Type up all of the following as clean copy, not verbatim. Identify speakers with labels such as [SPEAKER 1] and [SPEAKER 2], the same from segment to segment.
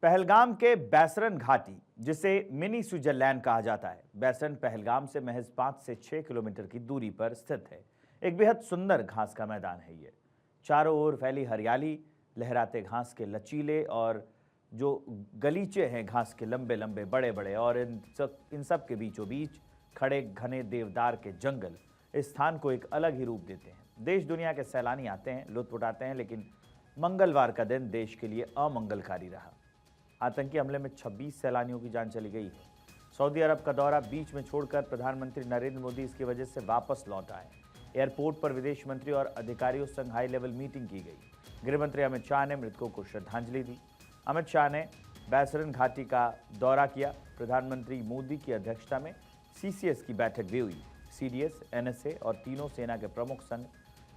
[SPEAKER 1] पहलगाम के बैसरन घाटी, जिसे मिनी स्विट्जरलैंड कहा जाता है, बैसरन पहलगाम से महज 5 से 6 किलोमीटर की दूरी पर स्थित है। एक बेहद सुंदर घास का मैदान है ये। चारों ओर फैली हरियाली, लहराते घास के लचीले और जो गलीचे हैं घास के लंबे लंबे बड़े बड़े, और इन सब के बीचों बीच खड़े घने देवदार के जंगल इस स्थान को एक अलग ही रूप देते हैं। देश दुनिया के सैलानी आते हैं, लुत्फ उठाते हैं, लेकिन मंगलवार का दिन देश के लिए अमंगलकारी रहा। आतंकी हमले में 26 सैलानियों की जान चली गई है। सऊदी अरब का दौरा बीच में छोड़कर प्रधानमंत्री नरेंद्र मोदी इसकी वजह से वापस लौट आए। एयरपोर्ट पर विदेश मंत्री और अधिकारियों संग हाई लेवल मीटिंग की गई। गृह मंत्री अमित शाह ने मृतकों को श्रद्धांजलि दी। अमित शाह ने बैसरन घाटी का दौरा किया। प्रधानमंत्री मोदी की अध्यक्षता में सीसीएस की बैठक भी हुई। सीडीएस, एनएसए और तीनों सेना के प्रमुख संग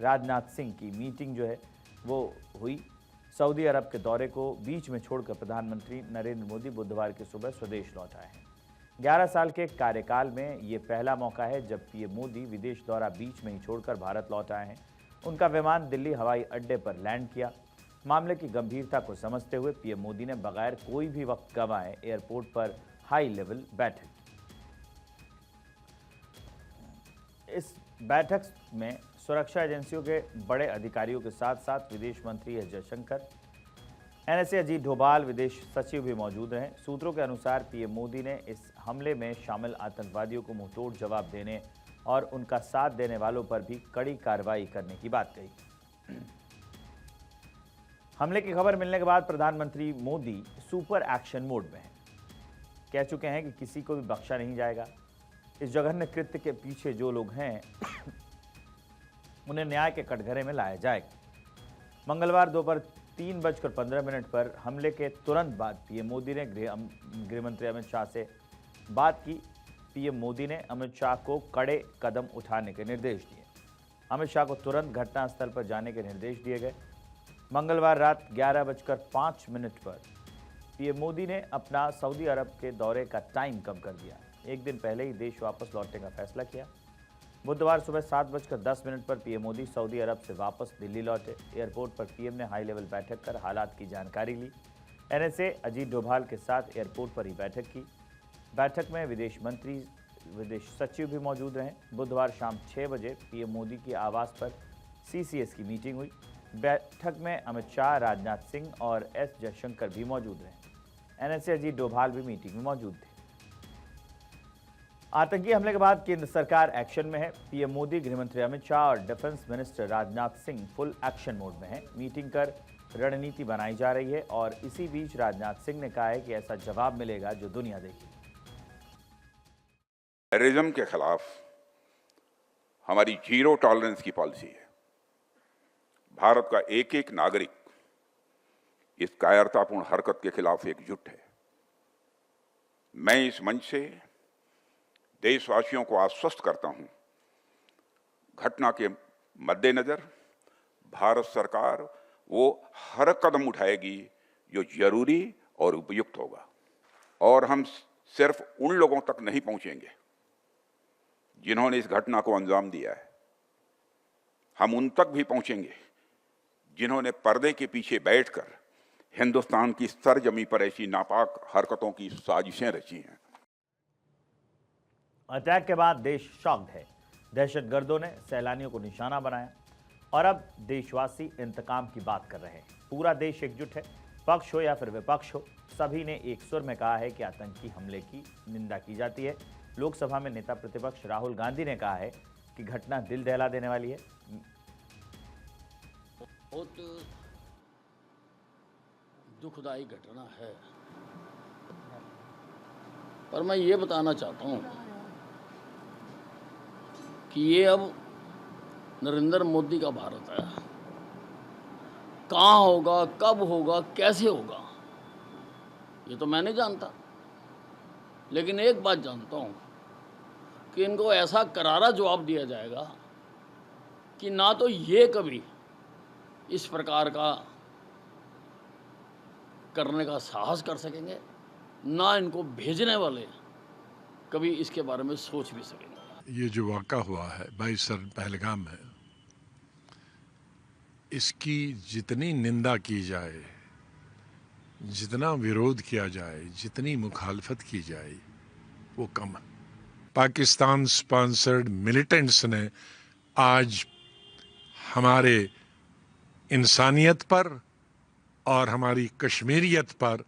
[SPEAKER 1] राजनाथ सिंह की मीटिंग जो है वो हुई। सऊदी अरब के दौरे को बीच में छोड़कर प्रधानमंत्री नरेंद्र मोदी बुधवार की सुबह स्वदेश लौट आए हैं। 11 साल के कार्यकाल में ये पहला मौका है जब पीएम मोदी विदेश दौरा बीच में ही छोड़कर भारत लौट आए हैं। उनका विमान दिल्ली हवाई अड्डे पर लैंड किया। मामले की गंभीरता को समझते हुए पीएम मोदी ने बगैर कोई भी वक्त गंवाए एयरपोर्ट पर हाई लेवल बैठक की। इस बैठक में सुरक्षा एजेंसियों के बड़े अधिकारियों के साथ साथ विदेश मंत्री एस जयशंकर, एनएसए अजीत डोभाल, विदेश सचिव भी मौजूद रहे। सूत्रों के अनुसार पीएम मोदी ने इस हमले में शामिल आतंकवादियों को मुंहतोड़ जवाब देने और उनका साथ देने वालों पर भी कड़ी कार्रवाई करने की बात कही। हमले की खबर मिलने के बाद प्रधानमंत्री मोदी सुपर एक्शन मोड में हैं। कह चुके हैं कि किसी को भी बख्शा नहीं जाएगा। इस जघन्य कृत्य के पीछे जो लोग हैं उन्हें न्याय के कटघरे में लाया जाएगा। मंगलवार दोपहर 3:15 पर हमले के तुरंत बाद पीएम मोदी ने गृह मंत्री अमित शाह से बात की। पीएम मोदी ने अमित शाह को कड़े कदम उठाने के निर्देश दिए। अमित शाह को तुरंत घटनास्थल पर जाने के निर्देश दिए गए। मंगलवार रात 11:05 पर पीएम मोदी ने अपना सऊदी अरब के दौरे का टाइम कम कर दिया। एक दिन पहले ही देश वापस लौटने का फैसला किया। बुधवार सुबह 7:10 पर पीएम मोदी सऊदी अरब से वापस दिल्ली लौटे। एयरपोर्ट पर पीएम ने हाई लेवल बैठक कर हालात की जानकारी ली। एनएसए अजीत डोभाल के साथ एयरपोर्ट पर ही बैठक की। बैठक में विदेश मंत्री, विदेश सचिव भी मौजूद रहे। बुधवार शाम 6 बजे पीएम मोदी के आवास पर सीसीएस की मीटिंग हुई। बैठक में अमित शाह, राजनाथ सिंह और एस जयशंकर भी मौजूद रहे। एनएसए अजीत डोभाल भी मीटिंग में मौजूद थे। आतंकी हमले के बाद केंद्र सरकार एक्शन में है। पीएम मोदी, गृहमंत्री अमित शाह और defence minister Rajnath Singh full action mode में हैं। मीटिंग कर रणनीति बनाई जा रही है और इसी बीच राजनाथ सिंह ने कहा है कि ऐसा जवाब मिलेगा जो दुनिया देखेगी।
[SPEAKER 2] टेररिज्म के खिलाफ हमारी जीरो टॉलरेंस की पॉलिसी है। भारत का एक एक नागरिक इस कायरतापूर्ण हरकत के खिलाफ एकजुट है। मैं इस मंच से देशवासियों को आश्वस्त करता हूं, घटना के मद्देनजर भारत सरकार वो हर कदम उठाएगी जो जरूरी और उपयुक्त होगा। और हम सिर्फ उन लोगों तक नहीं पहुंचेंगे जिन्होंने इस घटना को अंजाम दिया है, हम उन तक भी पहुंचेंगे जिन्होंने पर्दे के पीछे बैठकर हिंदुस्तान की सरजमी पर ऐसी नापाक हरकतों की साजिशें रची हैं।
[SPEAKER 1] अटैक के बाद देश शॉक्ड है। दहशतगर्दों ने सैलानियों को निशाना बनाया और अब देशवासी इंतकाम की बात कर रहे हैं। पूरा देश एकजुट है, पक्ष हो या फिर विपक्ष हो, सभी ने एक सुर में कहा है कि आतंकी हमले की निंदा की जाती है। लोकसभा में नेता प्रतिपक्ष राहुल गांधी ने कहा है कि घटना दिल दहला देने वाली है।
[SPEAKER 3] बहुत दुखदायी घटना है, पर मैं ये बताना चाहता हूँ कि ये अब नरेंद्र मोदी का भारत है। कहाँ होगा, कब होगा, कैसे होगा, ये तो मैं नहीं जानता, लेकिन एक बात जानता हूँ कि इनको ऐसा करारा जवाब दिया जाएगा कि ना तो ये कभी इस प्रकार का करने का साहस कर सकेंगे, ना इनको भेजने वाले कभी इसके बारे में सोच भी सकेंगे।
[SPEAKER 4] ये जो वाक़ा हुआ है बैसरन पहलगाम में, इसकी जितनी निंदा की जाए जितना विरोध किया जाए, जितनी मुखालफत की जाए, वो कम है। पाकिस्तान स्पॉन्सर्ड मिलिटेंट्स ने आज हमारे इंसानियत पर और हमारी कश्मीरियत पर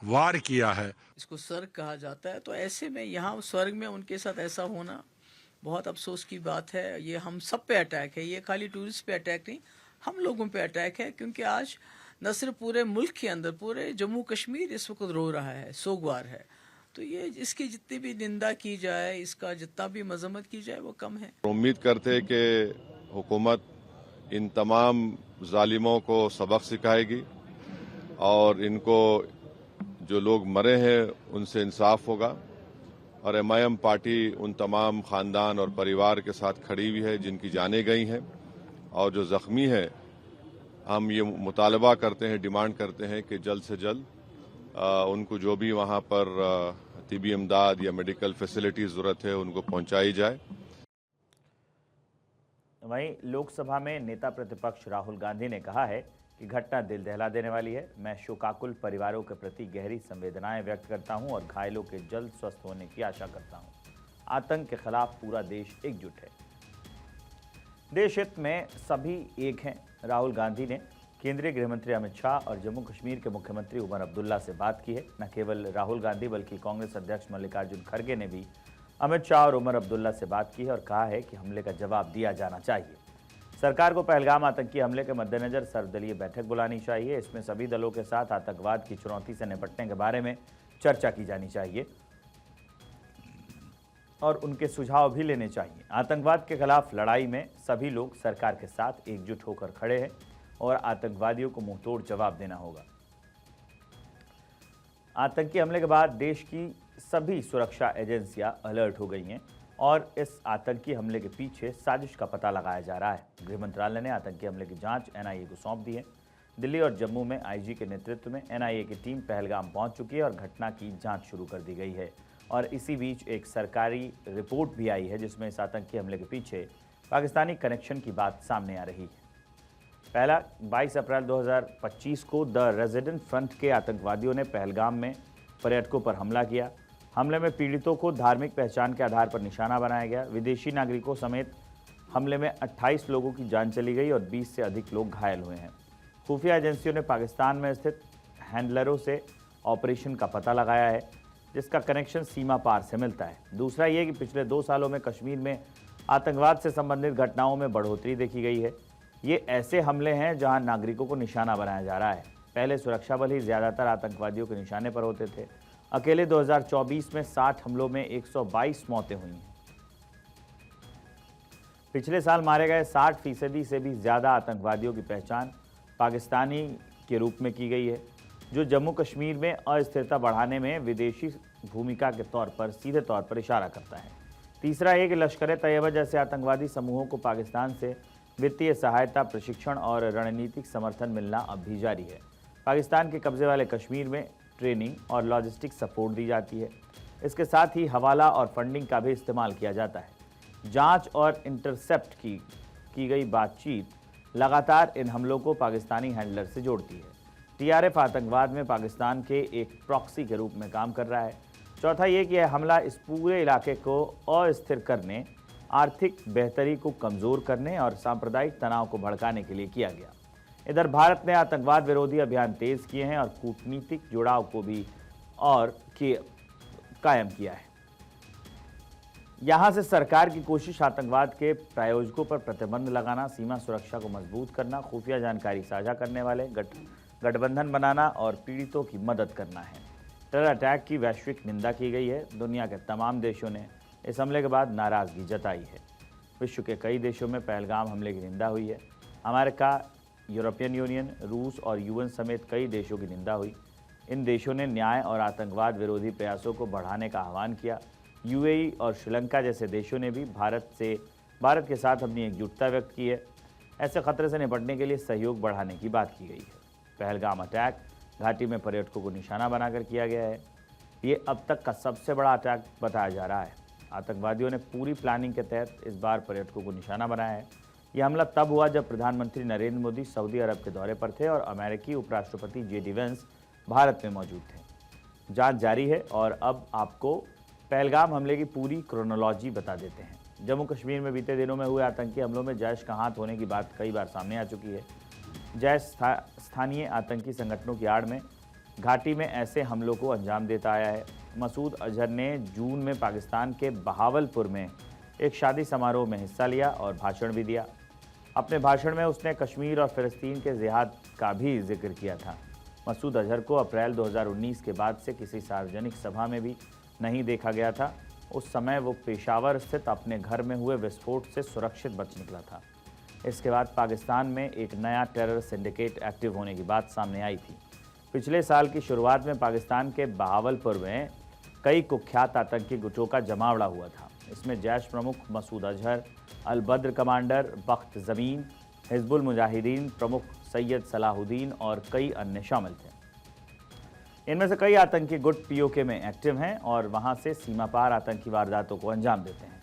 [SPEAKER 4] वार किया है।
[SPEAKER 5] इसको स्वर्ग कहा जाता है, तो ऐसे में यहाँ स्वर्ग में उनके साथ ऐसा होना बहुत अफसोस की बात है। ये हम सब पे अटैक है, ये खाली टूरिस्ट पे अटैक नहीं, हम लोगों पे अटैक है। क्योंकि आज न सिर्फ पूरे मुल्क के अंदर, पूरे जम्मू कश्मीर इस वक्त रो रहा है, सोगवार है। तो ये इसकी जितनी भी निंदा की जाए, इसका जितना भी मजम्मत की जाए, वो कम है।
[SPEAKER 6] उम्मीद करते हैं कि हुकूमत इन तमाम जालिमों को सबक सिखाएगी और इनको जो लोग मरे हैं उनसे इंसाफ होगा। और MIM पार्टी उन तमाम खानदान और परिवार के साथ खड़ी हुई है जिनकी जानें गई हैं, और जो जख्मी हैं हम ये मुतालबा करते हैं, डिमांड करते हैं कि जल्द से जल्द उनको जो भी वहाँ पर तिबी इमदाद या मेडिकल फैसिलिटी ज़रूरत है उनको पहुँचाई जाए।
[SPEAKER 1] वहीं लोकसभा में नेता प्रतिपक्ष राहुल गांधी ने कहा है कि घटना दिल दहला देने वाली है। मैं शोकाकुल परिवारों के प्रति गहरी संवेदनाएं व्यक्त करता हूं और घायलों के जल्द स्वस्थ होने की आशा करता हूं। आतंक के खिलाफ पूरा देश एकजुट है। देश हित में सभी एक हैं। राहुल गांधी ने केंद्रीय गृह मंत्री अमित शाह और जम्मू कश्मीर के मुख्यमंत्री उमर अब्दुल्ला से बात की है। न केवल राहुल गांधी बल्कि कांग्रेस अध्यक्ष मल्लिकार्जुन खड़गे ने भी अमित शाह और उमर अब्दुल्ला से बात की है और कहा है कि हमले का जवाब दिया जाना चाहिए। सरकार को पहलगाम आतंकी हमले के मद्देनजर सर्वदलीय बैठक बुलानी चाहिए। इसमें सभी दलों के साथ आतंकवाद की चुनौती से निपटने के बारे में चर्चा की जानी चाहिए और उनके सुझाव भी लेने चाहिए। आतंकवाद के खिलाफ लड़ाई में सभी लोग सरकार के साथ एकजुट होकर खड़े हैं और आतंकवादियों को मुंहतोड़ जवाब देना होगा। आतंकी हमले के बाद देश की सभी सुरक्षा एजेंसियां अलर्ट हो गई हैं और इस आतंकी हमले के पीछे साजिश का पता लगाया जा रहा है। गृह मंत्रालय ने आतंकी हमले की जांच NIA को सौंप दी है। दिल्ली और जम्मू में IG के नेतृत्व में NIA की टीम पहलगाम पहुंच चुकी है और घटना की जांच शुरू कर दी गई है। और इसी बीच एक सरकारी रिपोर्ट भी आई है जिसमें इस आतंकी हमले के पीछे पाकिस्तानी कनेक्शन की बात सामने आ रही है। पहला 22 अप्रैल 2025 को द रेजिडेंट फ्रंट के आतंकवादियों ने पहलगाम में पर्यटकों पर हमला किया। हमले में पीड़ितों को धार्मिक पहचान के आधार पर निशाना बनाया गया। विदेशी नागरिकों समेत हमले में 28 लोगों की जान चली गई और 20 से अधिक लोग घायल हुए हैं। खुफिया एजेंसियों ने पाकिस्तान में स्थित हैंडलरों से ऑपरेशन का पता लगाया है जिसका कनेक्शन सीमा पार से मिलता है। दूसरा ये कि पिछले 2 सालों में कश्मीर में आतंकवाद से संबंधित घटनाओं में बढ़ोतरी देखी गई है। ये ऐसे हमले हैं जहां नागरिकों को निशाना बनाया जा रहा है। पहले सुरक्षा बल ही ज़्यादातर आतंकवादियों के निशाने पर होते थे। अकेले 2024 में 60 हमलों में 122 मौतें हुई हैं। पिछले साल मारे गए 60% से भी ज़्यादा आतंकवादियों की पहचान पाकिस्तानी के रूप में की गई है, जो जम्मू कश्मीर में अस्थिरता बढ़ाने में विदेशी भूमिका के तौर पर सीधे तौर पर इशारा करता है। तीसरा है कि लश्कर-ए-तैयबा जैसे आतंकवादी समूहों को पाकिस्तान से वित्तीय सहायता, प्रशिक्षण और रणनीतिक समर्थन मिलना अब भी जारी है। पाकिस्तान के कब्जे वाले कश्मीर में ट्रेनिंग और लॉजिस्टिक सपोर्ट दी जाती है। इसके साथ ही हवाला और फंडिंग का भी इस्तेमाल किया जाता है। जांच और इंटरसेप्ट की गई बातचीत लगातार इन हमलों को पाकिस्तानी हैंडलर से जोड़ती है। TRF आतंकवाद में पाकिस्तान के एक प्रॉक्सी के रूप में काम कर रहा है। चौथा ये कि यह हमला इस पूरे इलाके को अस्थिर करने, आर्थिक बेहतरी को कमज़ोर करने और सांप्रदायिक तनाव को भड़काने के लिए किया गया। इधर भारत ने आतंकवाद विरोधी अभियान तेज किए हैं और कूटनीतिक जुड़ाव को भी कायम किया है। यहां से सरकार की कोशिश आतंकवाद के प्रायोजकों पर प्रतिबंध लगाना, सीमा सुरक्षा को मजबूत करना, खुफिया जानकारी साझा करने वाले गठबंधन बनाना और पीड़ितों की मदद करना है। टेरर अटैक की वैश्विक निंदा की गई है। दुनिया के तमाम देशों ने इस हमले के बाद नाराज़गी जताई है। विश्व के कई देशों में पहलगाम हमले की निंदा हुई है। अमेरिका, यूरोपियन यूनियन, रूस और UN समेत कई देशों की निंदा हुई। इन देशों ने न्याय और आतंकवाद विरोधी प्रयासों को बढ़ाने का आह्वान किया। UAE और श्रीलंका जैसे देशों ने भी भारत के साथ अपनी एकजुटता व्यक्त की है। ऐसे खतरे से निपटने के लिए सहयोग बढ़ाने की बात की गई है। पहलगाम अटैक घाटी में पर्यटकों को निशाना बनाकर किया गया है। ये अब तक का सबसे बड़ा अटैक बताया जा रहा है। आतंकवादियों ने पूरी प्लानिंग के तहत इस बार पर्यटकों को निशाना बनाया है। यह हमला तब हुआ जब प्रधानमंत्री नरेंद्र मोदी सऊदी अरब के दौरे पर थे और अमेरिकी उपराष्ट्रपति JD वेंस भारत में मौजूद थे। जांच जारी है और अब आपको पहलगाम हमले की पूरी क्रोनोलॉजी बता देते हैं। जम्मू कश्मीर में बीते दिनों में हुए आतंकी हमलों में जैश का हाथ होने की बात कई बार सामने आ चुकी है। जैश स्थानीय आतंकी संगठनों की आड़ में घाटी में ऐसे हमलों को अंजाम देता आया है। मसूद अजहर ने जून में पाकिस्तान के बहावलपुर में एक शादी समारोह में हिस्सा लिया और भाषण भी दिया। अपने भाषण में उसने कश्मीर और फिलिस्तीन के जिहाद का भी जिक्र किया था। मसूद अजहर को अप्रैल 2019 के बाद से किसी सार्वजनिक सभा में भी नहीं देखा गया था। उस समय वो पेशावर स्थित अपने घर में हुए विस्फोट से सुरक्षित बच निकला था। इसके बाद पाकिस्तान में एक नया टेरर सिंडिकेट एक्टिव होने की बात सामने आई थी। पिछले साल की शुरुआत में पाकिस्तान के बहावलपुर में कई कुख्यात आतंकी गुटों का जमावड़ा हुआ था। इसमें जैश प्रमुख मसूद अजहर, अल बद्र कमांडर बख्त ज़मीन, हिजबुल मुजाहिदीन प्रमुख सैयद सलाहुद्दीन और कई अन्य शामिल थे। इनमें से कई आतंकी गुट POK में एक्टिव हैं और वहां से सीमा पार आतंकी वारदातों को अंजाम देते हैं।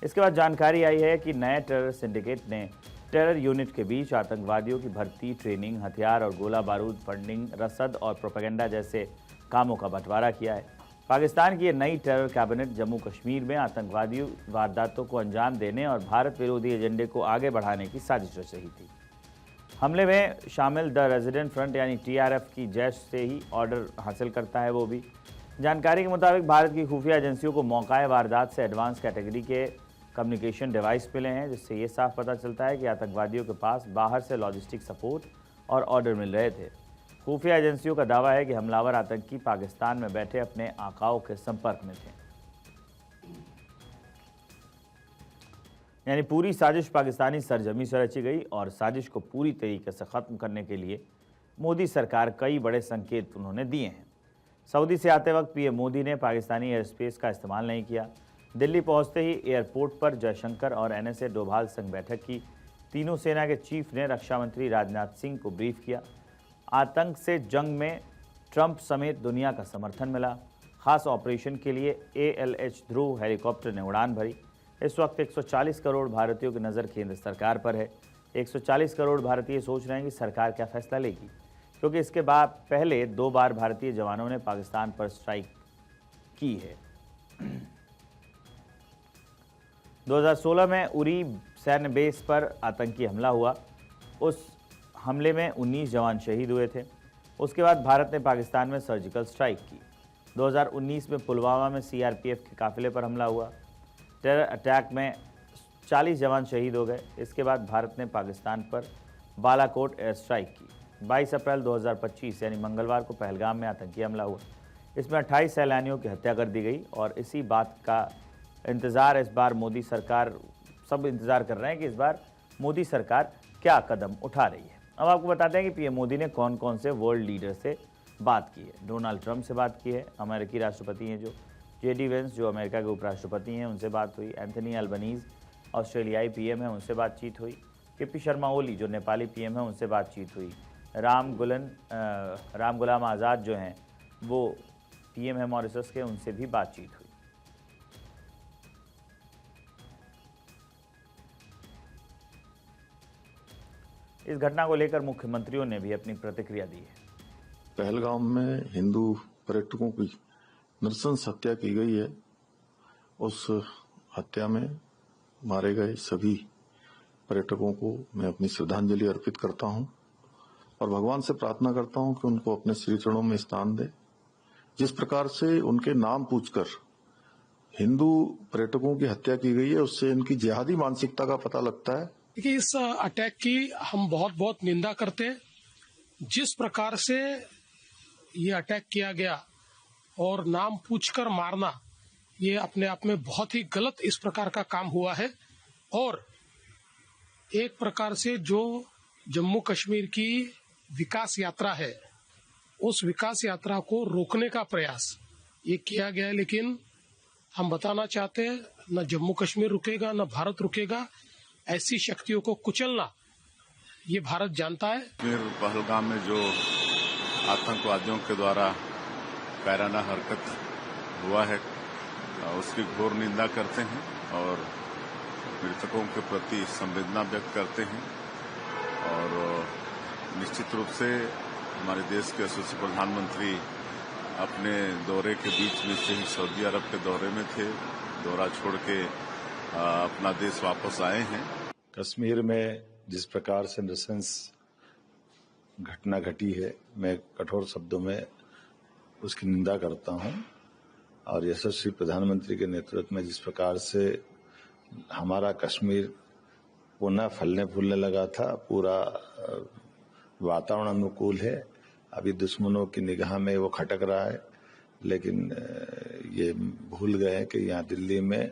[SPEAKER 1] इसके बाद जानकारी आई है कि नए टेरर सिंडिकेट ने टेरर यूनिट के बीच आतंकवादियों की भर्ती, ट्रेनिंग, हथियार और गोला बारूद, फंडिंग, रसद और प्रोपेगेंडा जैसे कामों का बंटवारा किया है। पाकिस्तान की ये नई टेरर कैबिनेट जम्मू कश्मीर में आतंकवादी वारदातों को अंजाम देने और भारत विरोधी एजेंडे को आगे बढ़ाने की साजिश रच रही थी। हमले में शामिल द रेजिडेंट फ्रंट यानी TRF की जैश से ही ऑर्डर हासिल करता है। वो भी जानकारी के मुताबिक भारत की खुफिया एजेंसियों को मौकाए वारदात से एडवांस कैटेगरी के कम्युनिकेशन डिवाइस मिले हैं, जिससे ये साफ पता चलता है कि आतंकवादियों के पास बाहर से लॉजिस्टिक सपोर्ट और ऑर्डर मिल रहे थे। खुफिया एजेंसियों का दावा है कि हमलावर आतंकी पाकिस्तान में बैठे अपने आकाओं के संपर्क में थे। यानी पूरी साजिश पाकिस्तानी सरजमी से रची गई और साजिश को पूरी तरीके से ख़त्म करने के लिए मोदी सरकार कई बड़े संकेत उन्होंने दिए हैं। सऊदी से आते वक्त PM मोदी ने पाकिस्तानी एयर स्पेस का इस्तेमाल नहीं किया। दिल्ली पहुंचते ही एयरपोर्ट पर जयशंकर और NSA डोभाल संग बैठक की। तीनों सेना के चीफ ने रक्षा मंत्री राजनाथ सिंह को ब्रीफ किया। आतंक से जंग में ट्रंप समेत दुनिया का समर्थन मिला। खास ऑपरेशन के लिए ALH ध्रुव हेलीकॉप्टर ने उड़ान भरी। इस वक्त 140 करोड़ भारतीयों की नज़र केंद्र सरकार पर है। 140 करोड़ भारतीय सोच रहे हैं कि सरकार क्या फैसला लेगी, क्योंकि इसके बाद पहले 2 बार भारतीय जवानों ने पाकिस्तान पर स्ट्राइक की है। 2016 में उरी सैन्य बेस पर आतंकी हमला हुआ। उस हमले में 19 जवान शहीद हुए थे। उसके बाद भारत ने पाकिस्तान में सर्जिकल स्ट्राइक की। 2019 में पुलवामा में CRPF के काफिले पर हमला हुआ। टेरर अटैक में 40 जवान शहीद हो गए। इसके बाद भारत ने पाकिस्तान पर बालाकोट एयर स्ट्राइक की। 22 अप्रैल 2025 यानी मंगलवार को पहलगाम में आतंकी हमला हुआ। इसमें 28 सैलानियों की हत्या कर दी गई और इसी बात का इंतज़ार इस बार मोदी सरकार, सब इंतज़ार कर रहे हैं कि इस बार मोदी सरकार क्या कदम उठा रही है। अब आपको बताते हैं कि PM मोदी ने कौन कौन से वर्ल्ड लीडर से बात की है। डोनाल्ड ट्रंप से बात की है, अमेरिकी राष्ट्रपति हैं जो JD वेंस जो अमेरिका के उपराष्ट्रपति हैं, उनसे बात हुई। एंथनी अल्बनीज़ ऑस्ट्रेलियाई PM हैं, उनसे बातचीत हुई। KP शर्मा ओली जो नेपाली PM हैं, उनसे बातचीत हुई। राम गुलाम आज़ाद जो हैं वो PM हैं मॉरिशस के, उनसे भी बातचीत हुई। इस घटना को लेकर मुख्यमंत्रियों ने भी अपनी प्रतिक्रिया दी है।
[SPEAKER 7] पहलगाम में हिंदू पर्यटकों की नृशंस हत्या की गई है। उस हत्या में मारे गए सभी पर्यटकों को मैं अपनी श्रद्धांजलि अर्पित करता हूं और भगवान से प्रार्थना करता हूं कि उनको अपने श्री चरणों में स्थान दे। जिस प्रकार से उनके नाम पूछकर हिंदू पर्यटकों की हत्या की गई है, उससे इनकी जिहादी मानसिकता का पता लगता है।
[SPEAKER 8] देखिए, इस अटैक की हम बहुत निंदा करते हैं। जिस प्रकार से ये अटैक किया गया और नाम पूछकर मारना, ये अपने आप में बहुत ही गलत इस प्रकार का काम हुआ है। और एक प्रकार से जो जम्मू कश्मीर की विकास यात्रा है, उस विकास यात्रा को रोकने का प्रयास ये किया गया है। लेकिन हम बताना चाहते हैं, न जम्मू कश्मीर रुकेगा, न भारत रुकेगा। ऐसी शक्तियों को कुचलना ये भारत जानता है।
[SPEAKER 6] पहलगाम में जो आतंकवादियों के द्वारा कायराना हरकत हुआ है, उसकी घोर निंदा करते हैं और मृतकों के प्रति संवेदना व्यक्त करते हैं और निश्चित रूप से हमारे देश के यशस्वी प्रधानमंत्री अपने दौरे के बीच में से ही सऊदी अरब के दौरे में थे, दौरा छोड़ के अपना देश वापस आए हैं।
[SPEAKER 7] कश्मीर में जिस प्रकार से नृशंस घटना घटी है, मैं कठोर शब्दों में उसकी निंदा करता हूं और यशस्वी प्रधानमंत्री के नेतृत्व में जिस प्रकार से हमारा कश्मीर पुनः फलने फूलने लगा था, पूरा वातावरण अनुकूल है। अभी दुश्मनों की निगाह में वो खटक रहा है, लेकिन ये भूल गए हैं कि यहाँ दिल्ली में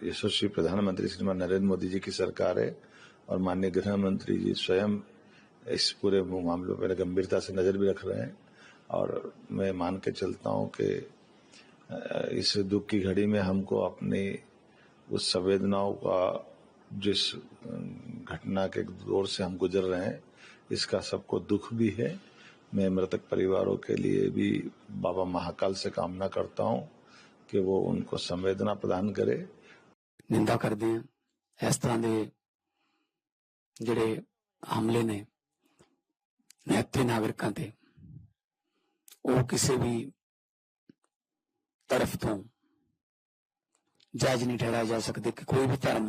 [SPEAKER 7] यशस्वी प्रधानमंत्री श्रीमान नरेंद्र मोदी जी की सरकार है और माननीय गृह मंत्री जी स्वयं इस पूरे मामले पर गंभीरता से नजर भी रख रहे हैं। और मैं मान के चलता हूँ कि इस दुख की घड़ी में हमको अपनी उस संवेदनाओं का, जिस घटना के दौर से हम गुजर रहे हैं, इसका सबको दुख भी है। मैं मृतक परिवारों के लिए भी बाबा महाकाल से कामना करता हूं कि वो उनको संवेदना प्रदान करे।
[SPEAKER 9] निंदा करते हैं इस तरह के ਜਿਹੜੇ हमले ने निहत्थे नागरिकों ते, वो किसी भी तरफ तो जायज नहीं ठहराया जा सकते कि कोई भी धर्म